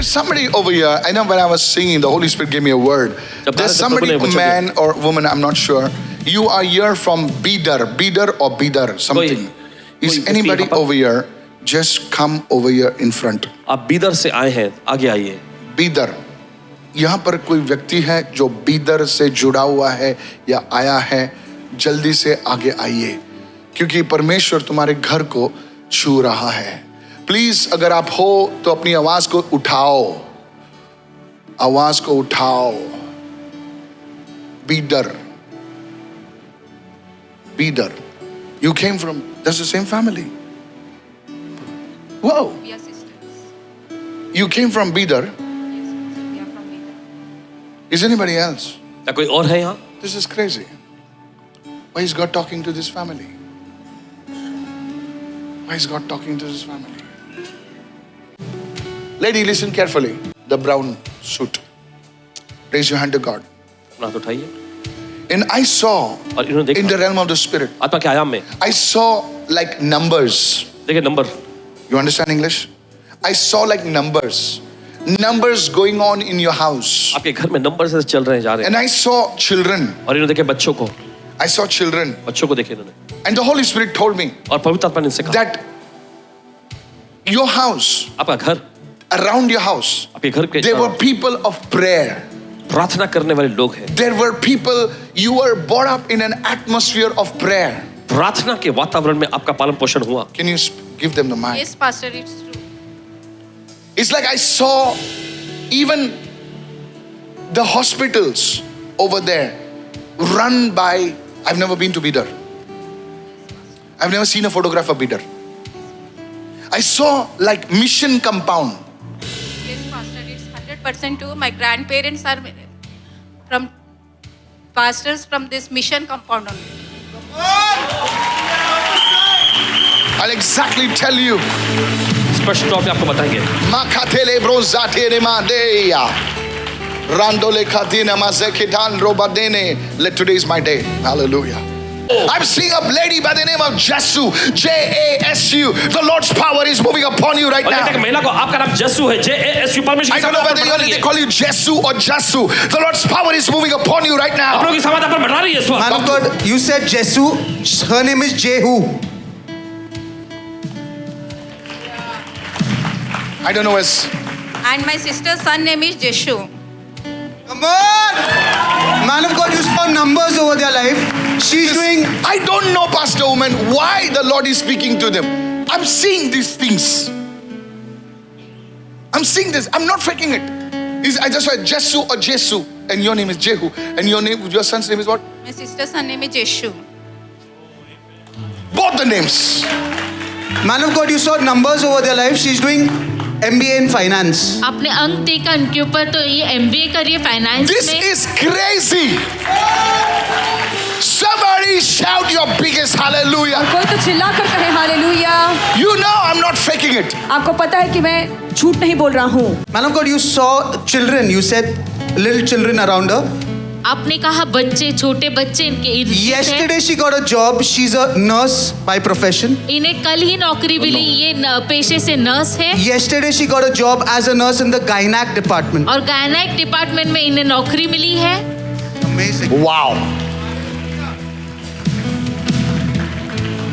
There's somebody over here. I know when I was singing, the Holy Spirit gave me a word. There's somebody, man or woman, I'm not sure. You are here from Bidar or Bidar, something. Is anybody over here? Just come over here in front. आप बीदर से आए हैं, आगे आइए. बीदर. यहाँ पर कोई व्यक्ति है जो बीदर से जुड़ा हुआ है या आया है, जल्दी से आगे आइए, क्योंकि परमेश्वर तुम्हारे घर को छू रहा है. प्लीज अगर आप हो तो अपनी आवाज को उठाओ, आवाज को उठाओ. Bidar, Bidar. You came from, that's the same family. Whoa. We are sisters. You came from Bidar. Yes, we are from Bidar. Is anybody else? क्या कोई और है यहाँ? This is crazy. Why is God talking to this family? Why is God talking to this family? Lady, listen carefully. The brown suit. Raise your hand to God. अपना हाथ उठाइए. And I saw और इन्होंने देखा in the realm of the spirit, आत्मा के आयाम में. I saw like numbers. देखिए number. You understand English? I saw like numbers. Numbers going on in your house. आपके घर में नंबर से चल रहे हैं, जा रहे हैं. And I saw children. और इन्होंने देखे बच्चों को. I saw children. बच्चों को देखे इन्होंने. And the Holy Spirit told me और पवित्र आत्मा ने इनसे कहा that your house, आपका घर, around your house, आपके घर के there were people of prayer. प्रार्थना करने वाले लोग हैं. There were people, you were brought up in an atmosphere of prayer. प्रार्थना के वातावरण में आपका पालन पोषण हुआ. Can you give them the mic? Yes, Pastor, it's true. It's like I saw even the hospitals over there run by, I've never been to Bidar. I've never seen a photograph of Bidar. I saw like mission compound. Yes, Pastor, it's 100% true. My grandparents are from pastors from this mission compound only. I'll exactly tell you. स्पष्ट तौर पे आपको बताएंगे. Makatele brozate madeya. Randole katina mazekitan robadene. Let today is my day. Hallelujah. I'm seeing a lady by the name of Jesu, J-A-S-U. The Lord's power is moving upon you right और कहते now. हैं कि महिला को आपका नाम जस्सू है, J-A-S-U. परमेश्वर I की don't know समाधि whether पर they बढ़ा call you Jesu or Jasu. The Lord's power is moving upon you right आप now. लोगों की समाधि पर बढ़ा रही है इस वक्त. Man of God, you said Jesu. Her name is Jehu. I don't know what's. And my sister's son name is Jeshu. Come on! Man of God, you saw numbers over their life. She's doing. I don't know, Pastor Woman, why the Lord is speaking to them. I'm seeing these things. I'm seeing this. I'm not faking it. I just said Jesu or Jesu, and your name is Jehu, and your son's name is what? My sister's son name is Jeshu. Both the names. Man of God, you saw numbers over their life. She's doing MBA in finance. आपने अंक देखा उनके ऊपर, तो ये MBA करिए finance This में. is crazy. Somebody shout your biggest hallelujah. कोई तो चिल्ला कर कहे hallelujah. You know I'm not faking it. आपको पता है कि मैं झूठ नहीं बोल रहा हूँ. Man of God, you saw children. You said little children around her. आपने कहा बच्चे, छोटे बच्चे इनके इर्द गिर्द हैं. Yesterday she got a job. She's a nurse by profession. इन्हें कल ही नौकरी मिली. ये पेशे से नर्स है. Yesterday she got a job as a nurse in the gynac department. और गायनेक डिपार्टमेंट में इन्हें नौकरी मिली है. Amazing. Wow.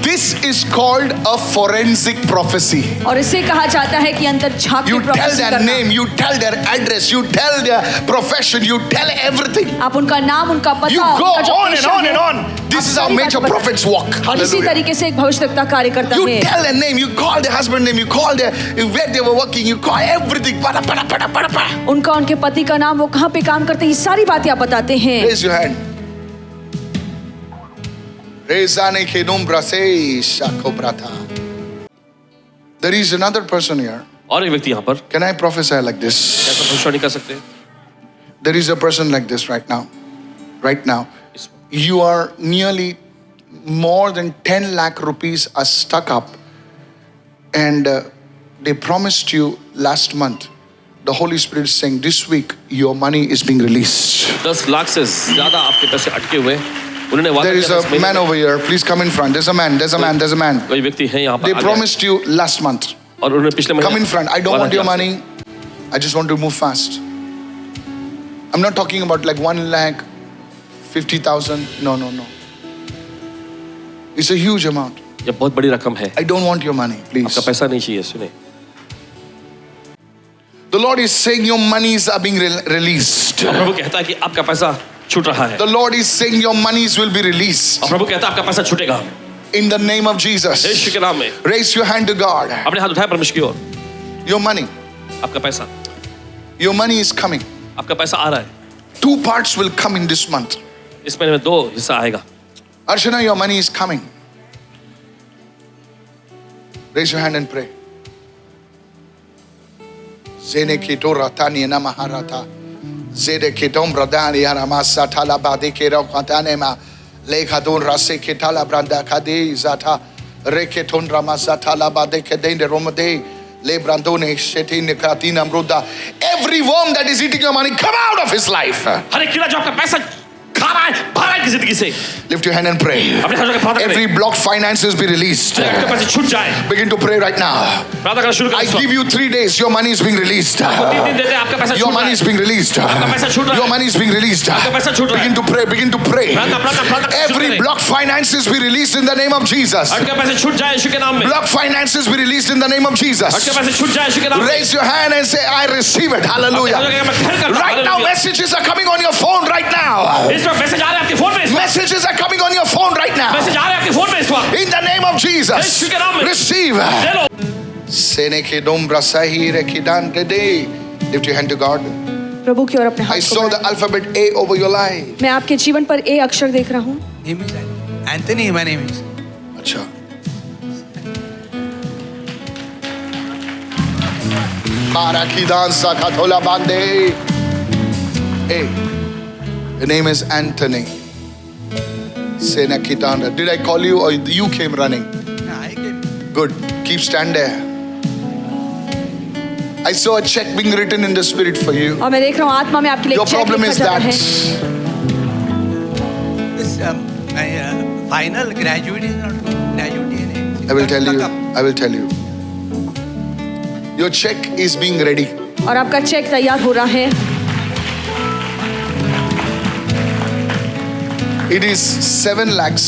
This is called a forensic prophecy. और इसे कहा जाता है कि अंदर झांक You के tell प्रोफेसी their करना. name, you tell their address, you tell their profession, you tell everything. आप उनका नाम, उनका पता, You go उनका जो on and पेशा on है, and on. This आप is how सारी major बातें बताते prophets walk. हैं. और इसी Hallelujah. तरीके से एक भविष्यवक्ता कार्य करता You है. tell their name, you call their husband name, you call their where they were working, you call everything. Pada, pada, pada, pada, pada. उनका, उनके पति का नाम, वो कहाँ पे काम करते हैं, ये सारी बातें आप बताते हैं. Raise your hand. Rezane ke numbra se shakobrata. There is another person here. और एक व्यक्ति यहाँ पर. Can I prophesy like this? कैसा भविष्यवाणी कर सकते हैं? There is a person like this right now. Right now. You are nearly more than 10 lakh rupees are stuck up. And they promised you last month. The Holy Spirit is saying this week your money is being released. 10 lakh से ज़्यादा आपके पैसे अटके हुए. उन्होंने वादा There is किया 10 a महीने man में. over here. Please come in front. There's a man. There's a man. There's a man. कोई व्यक्ति है यहाँ पर. They आ गया. promised you last month. और उन्होंने पिछले महीने. Come in front. I don't वादा want your किया. money. I just want to move fast. I'm not talking about like 1 lakh, 50,000. No. It's a huge amount. ये बहुत बड़ी रकम है. I don't want your money, please. आपका पैसा नहीं चाहिए. सुने. The Lord is saying your monies are being released. और प्रभु कहता है कि आपका पैसा छूट रहा है. The Lord is saying your monies will be released. और प्रभु कहता है आपका पैसा छूटेगा. In the name of Jesus. यीशु के नाम में. Raise your hand to God. अपने हाथ उठाए परमेश्वर की ओर. Your money. आपका पैसा. Your money is coming. आपका पैसा आ रहा है. 2 parts will come in this month. इस महीने में 2 हिस्सा आएगा. Archana, your money is coming. Raise your hand and pray. Zene kito ratani na maharata. Zede kitom bradani aramasa tala bade kero katane ma lekadon rase kitala branda kade zata reketon ramasa tala bade kedende romade le brandone shetine katina mruda. Every worm that is eating your money, come out of his life. हर एक कीड़ा जो आपका पैसा खा रहा है, भाग रहा है किसी जिंदगी से. Lift your hand and pray. अपने हाथों के प्रार्थना करें. Every blocked finances be released. आपके पैसे छूट जाए. Begin to pray right now. प्रार्थना करना शुरू I करें. give you 3 days. Your money is being released. आपको 3 दिन देते हैं, आपका पैसा Your छूट रहा money है. is being released. आपका पैसा छूट रहा है. Your money is being released. आपका पैसा छूट रहा है. Begin to pray. Begin to pray. प्रार्थना Every blocked finances be released in the name of Jesus. आपके पैसे छूट जाए यीशु के नाम में. Blocked finances be released in the name of Jesus. आपके पैसे छूट जाए यीशु के नाम में. Raise your hand and say, I receive it. Hallelujah. Right now, messages are coming on your phone right now. इस वक्त मैसेज आ रहे हैं आपके फोन में. Messages are coming on your phone right now. Message आ रहे हैं आपके फोन में इस वक्त. In the name of Jesus. यीशु के नाम में. Receive. ले लो. Sene ke dom brasahi re kidan dede. Lift your hand to God. प्रभु की ओर अपने I हाथ को saw the बढ़ाएं। alphabet A over your life. मैं आपके जीवन पर ए अक्षर देख रहा हूँ. Name is Anthony. My name is. अच्छा. Marakidan sakatola bande. A. The name is Anthony. Sena kitanda. Did I call you or you came running? No, I came. Good. Keep stand there. I saw a check being written in the spirit for you. और मैं देख रहा हूँ आत्मा में आपके लिए Your एक चेक problem लिखा is जा रहा that है. This my final graduate is not graduate. I will tell you. I will tell you. Your check is being ready. और आपका चेक तैयार हो रहा है. It is 7 lakhs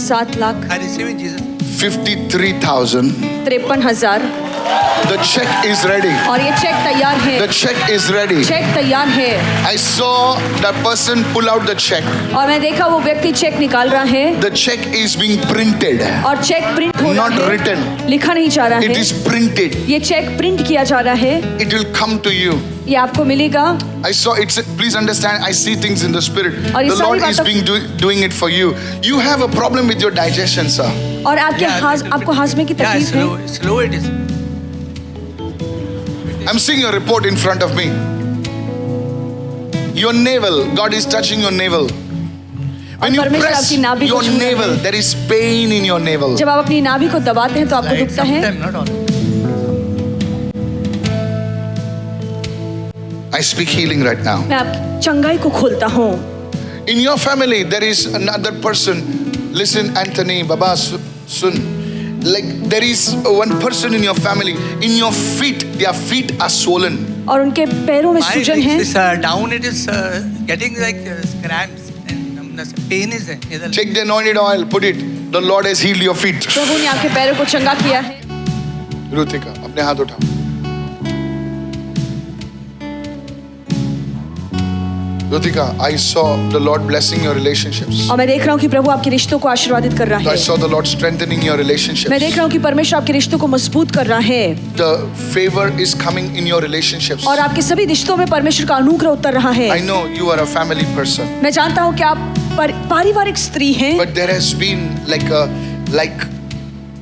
7 lakh I receive in Jesus. 53,000. 53,000. The check is ready. और ये check तैयार है. The check is ready. Check तैयार है. I saw that person pull out the check. और मैं देखा वो व्यक्ति चेक निकाल रहा है. The check is being printed. और चेक प्रिंट हो रहा Not है. written. लिखा नहीं जा रहा It है. is printed. ये चेक प्रिंट किया जा रहा है. It will come to you. ये आपको मिलेगा. I saw it. Please understand, I see things in the spirit. और ये The Lord सारी is बातों- being doing it for you. You have a problem with your digestion, sir. और आपके आपको हाजमे की Yeah, तकलीफ है. slow it is. I'm seeing your report in front of me. Your navel, God is touching your navel. When you परमेश्वर press आपकी नाभि को your छू रहा है. navel, there is pain in your navel. जब आप अपनी नाभि को दबाते हैं तो आपको Like दुखता है. sometime, not all. I speak healing right now. मैं आपकी चंगाई को खोलता हूँ. In your family, there is another person. Listen, Anthony, Baba, Sun. Like there is one person in your family. In your feet, their feet are swollen. और उनके पैरों में My सूजन है. legs is down. It is getting like cramps and numbness. Pain is there. Take the anointed oil, put it. The Lord has healed your feet. प्रभु ने आपके पैरों को चंगा किया है. रुतिका, अपने हाथ उठाओ. Rutika, I saw the Lord blessing your relationships. और मैं देख रहा हूँ कि प्रभु आपके रिश्तों को आशीर्वादित कर रहा I है. saw the Lord strengthening your relationships. मैं देख रहा हूँ कि परमेश्वर आपके रिश्तों को मजबूत कर रहा है. The favor is coming in your relationships. और आपके सभी रिश्तों में परमेश्वर का अनुग्रह उतर रहा है. I know you are a family person, मैं जानता हूँ कि आप पारिवारिक स्त्री हैं. but there has been like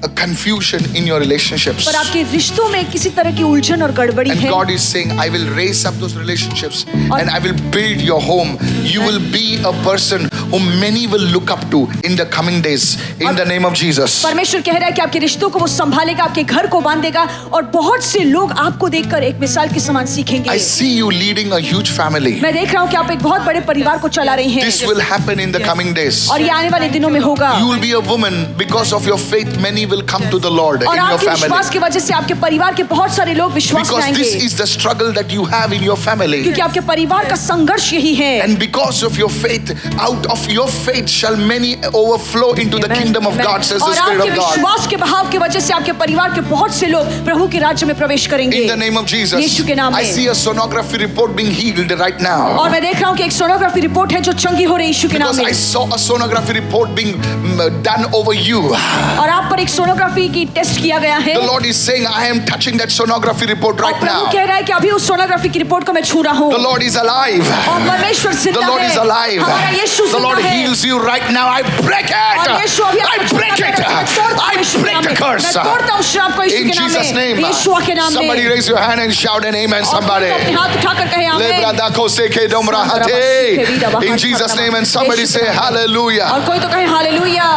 a confusion in your relationships. पर आपके रिश्तों में किसी तरह की उलझन और गड़बड़ी And है. God is saying, I will raise up those relationships and I will build your home. You will be a person whom many will look up to in the coming days. In the name of Jesus. परमेश्वर कह रहा है कि आपके रिश्तों को वो संभालेगा, आपके घर को बांधेगा और बहुत से लोग आपको देखकर एक मिसाल के समान सीखेंगे. I see you leading a huge family. मैं देख रहा हूँ कि आप एक बहुत बड़े परिवार को चला रही हैं. This will happen in the coming days. और ये आने वाले दिनों में होगा. You will be a woman because of your faith. Many will come to the Lord और in your आपके family. विश्वास की वजह से आपके परिवार के बहुत सारे लोग विश्वास में Because आएंगे, this is the struggle that you have in your family. क्योंकि आपके परिवार का संघर्ष यही है। And because of your faith, out of your faith shall many overflow into the kingdom of God, says the और Spirit आपके of God. विश्वास के बहाव की वजह से आपके परिवार के बहुत से लोग प्रभु के राज्य में प्रवेश करेंगे। In the name of Jesus, यीशु के नाम I में। see a sonography report being healed right now. और मैं देख रहा हूँ कि एक सोनोग्राफी रिपोर्ट है जो चंगी हो रही है यीशु के नाम Because I में। saw a sonography report being done over you. और आप पर एक सोनोग्राफी की टेस्ट किया गया है। The Lord is saying, I am touching that sonography report और right प्रभु now. कह रहा है कि अभी उस सोनोग्राफी की रिपोर्ट को मैं छू रहा हूँ। The Lord is alive. और परमेश्वर The जिंदा Lord है। is alive. हमारा यीशु The Lord जिंदा है। heals you right now. I break it. और यीशु अभी I आपको break छूता it. है। मैं तोड़ता हूँ I यीशु के break नाम the में। curse. मैं तोड़ता हूँ श्राप को यीशु In के नाम Jesus' में। name. यीशु के नाम में। Somebody raise your hand and shout a name and और somebody. कोई तो अपने हाथ उठाकर कहे आमीन। In Jesus' name, and somebody say hallelujah. और कोई तो कहे हालेलुया।